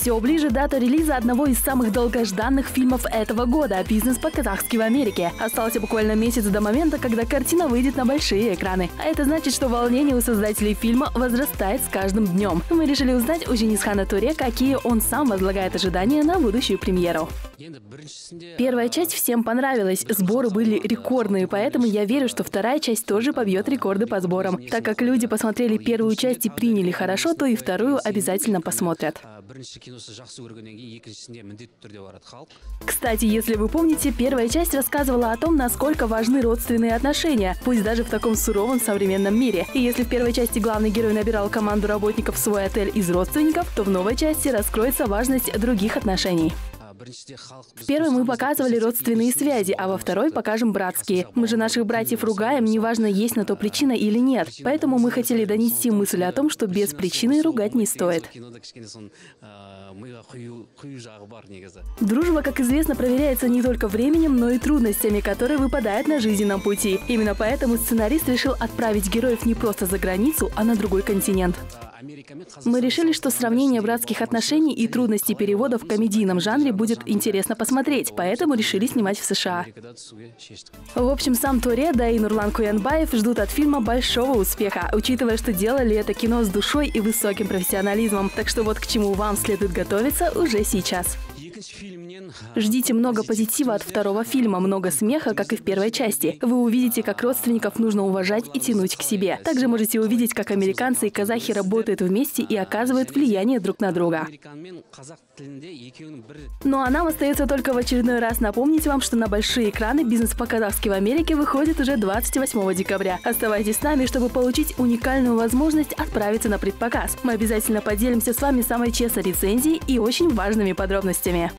Все ближе дата релиза одного из самых долгожданных фильмов этого года – «Бизнес по-казахски в Америке». Остался буквально месяц до момента, когда картина выйдет на большие экраны. А это значит, что волнение у создателей фильма возрастает с каждым днем. Мы решили узнать у Женисхана Туре, какие он сам возлагает ожидания на будущую премьеру. Первая часть всем понравилась, сборы были рекордные, поэтому я верю, что вторая часть тоже побьет рекорды по сборам. Так как люди посмотрели первую часть и приняли хорошо, то и вторую обязательно посмотрят. Кстати, если вы помните, первая часть рассказывала о том, насколько важны родственные отношения, пусть даже в таком суровом современном мире. И если в первой части главный герой набирал команду работников в свой отель из родственников, то в новой части раскроется важность других отношений. В первой мы показывали родственные связи, а во второй покажем братские. Мы же наших братьев ругаем, неважно, есть на то причина или нет. Поэтому мы хотели донести мысль о том, что без причины ругать не стоит. Дружба, как известно, проверяется не только временем, но и трудностями, которые выпадают на жизненном пути. Именно поэтому сценарист решил отправить героев не просто за границу, а на другой континент. Мы решили, что сравнение братских отношений и трудностей перевода в комедийном жанре будет интересно посмотреть, поэтому решили снимать в США. В общем, сам Туре, да и Нурлан Куянбаев ждут от фильма большого успеха, учитывая, что делали это кино с душой и высоким профессионализмом. Так что вот к чему вам следует готовиться уже сейчас. Ждите много позитива от второго фильма, много смеха, как и в первой части. Вы увидите, как родственников нужно уважать и тянуть к себе. Также можете увидеть, как американцы и казахи работают вместе и оказывают влияние друг на друга. Ну а нам остается только в очередной раз напомнить вам, что на большие экраны «Бизнес по-казахски в Америке» выходит уже 28 декабря. Оставайтесь с нами, чтобы получить уникальную возможность отправиться на предпоказ. Мы обязательно поделимся с вами самой честной рецензией и очень важными подробностями.